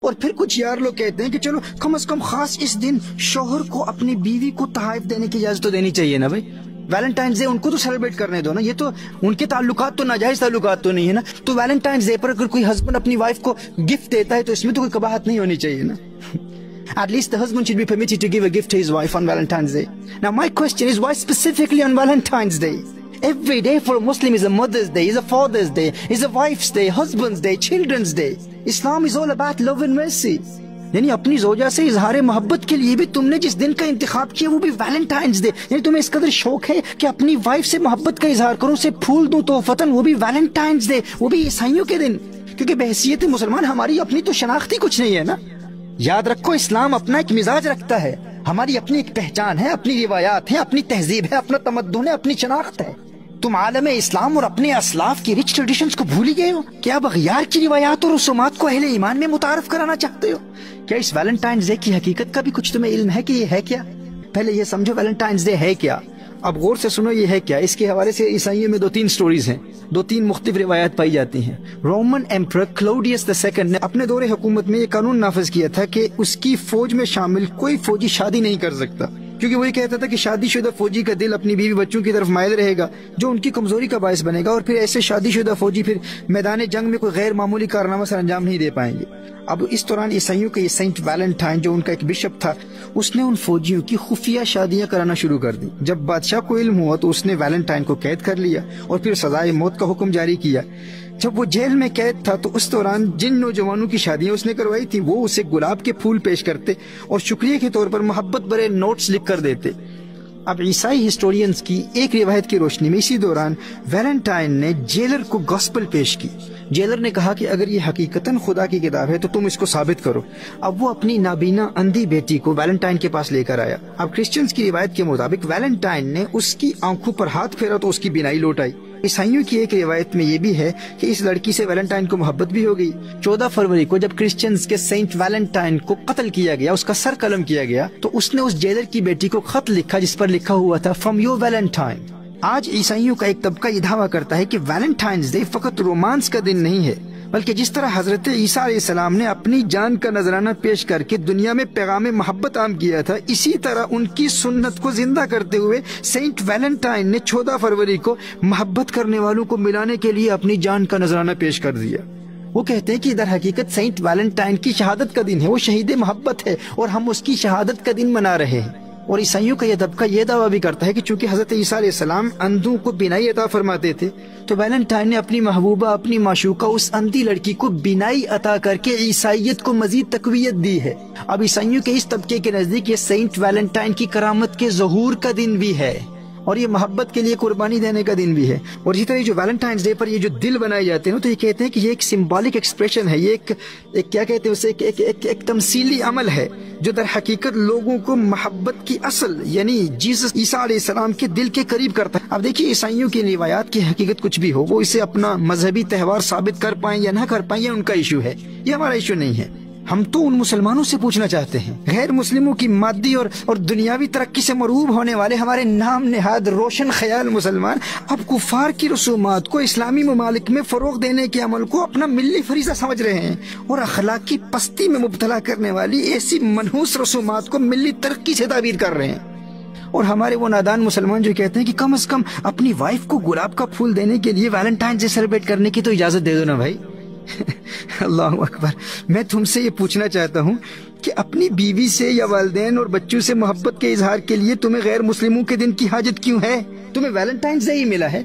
اور پھر کچھ یار لوگ کہتے ہیں کہ چلو کم از کم خاص اس دن شوہر کو اپنی بیوی کو تحائف دینے کی اجازت تو دینی چاہیے نا بھائی. ویلنٹائنز ڈے ان کو تو سیلیبریٹ کرنے دو نا, یہ تو ان کے تعلقات تو ناجائز تعلقات تو نہیں ہے نا. تو ویلنٹائنز ڈے پر اگر کوئی ہسبینڈ اپنی وائف کو گفٹ دیتا ہے تو اس میں تو کوئی قباحت نہیں ہونی چاہیے نا. At least the husband should be permitted to give a gift to his wife on Valentine's Day. Now my question is, why specifically on Valentine's Day? Every day for a Muslim is a Mother's Day, is a Father's Day, is a Wife's Day, Husband's Day, Children's Day. Islam is all about love and mercy. یعنی اپنی زوجہ سے اظہار محبت کے لیے بھی تم نے جس دن کا انتخاب کیا وہ بھی ویلنٹائنز ڈے. یعنی تمہیں اس قدر شوق ہے کہ اپنی وائف سے محبت کا اظہار کرو, اسے پھول دوں تحفتاً, وہ بھی ویلنٹائنز ڈے, وہ بھی عیسائیوں کے دن. کیونکہ بحیثیت مسلمان ہماری اپنی تو شناختی کچھ نہیں ہے نا. یاد رکھو اسلام اپنا ایک مزاج رکھتا ہے, ہماری اپنی ایک پہچان ہے, اپنی روایات ہیں, اپنی تہذیب ہے, اپنا تمدن ہے, اپنی شناخت ہے. تم عالم اسلام اور اپنے اسلاف کی رچ ٹریڈیشنز کو بھول ہی گئے ہو. کیا اب اغیار کی روایات اور رسومات کو اہل ایمان میں متعارف کرانا چاہتے ہو؟ کیا اس ویلنٹائنز ڈے کی حقیقت کا بھی کچھ تمہیں علم ہے کہ یہ ہے کیا؟ پہلے یہ سمجھو ویلنٹائنز ڈے ہے کیا. اب غور سے سنو یہ ہے کیا. اس کے حوالے سے عیسائیوں میں 2-3 سٹوریز ہیں, 2-3 مختلف روایات پائی جاتی ہیں. رومن ایمپرر کلاوڈیس II نے اپنے دور حکومت میں یہ قانون نافذ کیا تھا کہ اس کی فوج میں شامل کوئی فوجی شادی نہیں کر سکتا, کیونکہ وہی کہتا تھا کہ شادی شدہ فوجی کا دل اپنی بیوی بچوں کی طرف مائل رہے گا جو ان کی کمزوری کا باعث بنے گا, اور پھر ایسے شادی شدہ فوجی پھر میدان جنگ میں کوئی غیر معمولی کارنامہ سر انجام نہیں دے پائیں گے. اب اس دوران عیسائیوں کے یہ سینٹ ویلنٹائن جو ان کا ایک بشپ تھا, اس نے ان فوجیوں کی خفیہ شادیاں کرانا شروع کر دی. جب بادشاہ کو علم ہوا تو اس نے ویلنٹائن کو قید کر لیا اور پھر سزائے موت کا حکم جاری کیا. جب وہ جیل میں قید تھا تو اس دوران جن نوجوانوں کی شادیاں اس نے کروائی تھی وہ اسے گلاب کے پھول پیش کرتے اور شکریہ کے طور پر محبت بھرے نوٹس لکھ کر دیتے. اب عیسائی ہسٹورینز کی ایک روایت کی روشنی میں اسی دوران ویلنٹائن نے جیلر کو گاسپل پیش کی. جیلر نے کہا کہ اگر یہ حقیقتاً خدا کی کتاب ہے تو تم اس کو ثابت کرو. اب وہ اپنی نابینا اندھی بیٹی کو ویلنٹائن کے پاس لے کر آیا. اب کرسچنز کی روایت کے مطابق ویلنٹائن نے اس کی آنکھوں پر ہاتھ پھیرا تو اس کی بینائی لوٹ آئی. عیسائیوں کی ایک روایت میں یہ بھی ہے کہ اس لڑکی سے ویلنٹائن کو محبت بھی ہو گئی. 14 فروری کو جب کرسچنز کے سینٹ ویلنٹائن کو قتل کیا گیا, اس کا سر قلم کیا گیا, تو اس نے اس جیلر کی بیٹی کو خط لکھا جس پر لکھا ہوا تھا فرام یور ویلنٹائن. آج عیسائیوں کا ایک طبقہ یہ دعویٰ کرتا ہے کہ ویلنٹائنز ڈے فقط رومانس کا دن نہیں ہے, بلکہ جس طرح حضرت عیسیٰ علیہ السلام نے اپنی جان کا نذرانہ پیش کر کے دنیا میں پیغام محبت عام کیا تھا, اسی طرح ان کی سنت کو زندہ کرتے ہوئے سینٹ ویلنٹائن نے 14 فروری کو محبت کرنے والوں کو ملانے کے لیے اپنی جان کا نذرانہ پیش کر دیا. وہ کہتے ہیں کہ در حقیقت سینٹ ویلنٹائن کی شہادت کا دن ہے, وہ شہید محبت ہے اور ہم اس کی شہادت کا دن منا رہے ہیں. اور عیسائیوں کا یہ طبقہ یہ دعویٰ بھی کرتا ہے کہ چونکہ حضرت عیسیٰ علیہ السلام اندھوں کو بینائی عطا فرماتے تھے تو ویلنٹائن نے اپنی محبوبہ, اپنی معشوقہ اس اندھی لڑکی کو بینائی عطا کر کے عیسائیت کو مزید تقویت دی ہے. اب عیسائیوں کے اس طبقے کے نزدیک یہ سینٹ ویلنٹائن کی کرامت کے ظہور کا دن بھی ہے اور یہ محبت کے لیے قربانی دینے کا دن بھی ہے. اور اسی طرح جو ویلنٹائنز ڈے پر یہ جو دل بنائے جاتے ہیں تو یہ کہتے ہیں کہ یہ ایک سمبولک ایکسپریشن ہے, یہ ایک کیا کہتے ہیں اسے, ایک تمثیلی عمل ہے جو در حقیقت لوگوں کو محبت کی اصل یعنی جیسس عیسیٰ علیہ السلام کے دل کے قریب کرتا ہے. اب دیکھیے عیسائیوں کی روایات کی حقیقت کچھ بھی ہو, وہ اسے اپنا مذہبی تہوار ثابت کر پائیں یا نہ کر پائیں, یہ ان کا ایشو ہے, یہ ہمارا ایشو نہیں ہے. ہم تو ان مسلمانوں سے پوچھنا چاہتے ہیں, غیر مسلموں کی مادی اور دنیاوی ترقی سے مرعوب ہونے والے ہمارے نام نہاد روشن خیال مسلمان اب کفار کی رسومات کو اسلامی ممالک میں فروغ دینے کے عمل کو اپنا ملی فریضہ سمجھ رہے ہیں اور اخلاقی پستی میں مبتلا کرنے والی ایسی منحوس رسومات کو ملی ترقی سے تعبیر کر رہے ہیں. اور ہمارے وہ نادان مسلمان جو کہتے ہیں کہ کم از کم اپنی وائف کو گلاب کا پھول دینے کے لیے ویلنٹائن ڈے سیلیبریٹ کرنے کی تو اجازت دے دو نا بھائی. اللہ اکبر. میں تم سے یہ پوچھنا چاہتا ہوں کہ اپنی بیوی سے یا والدین اور بچوں سے محبت کے اظہار کے لیے تمہیں غیر مسلموں کے دن کی حاجت کیوں ہے؟ تمہیں ویلنٹائنز ڈے ہی ملا ہے.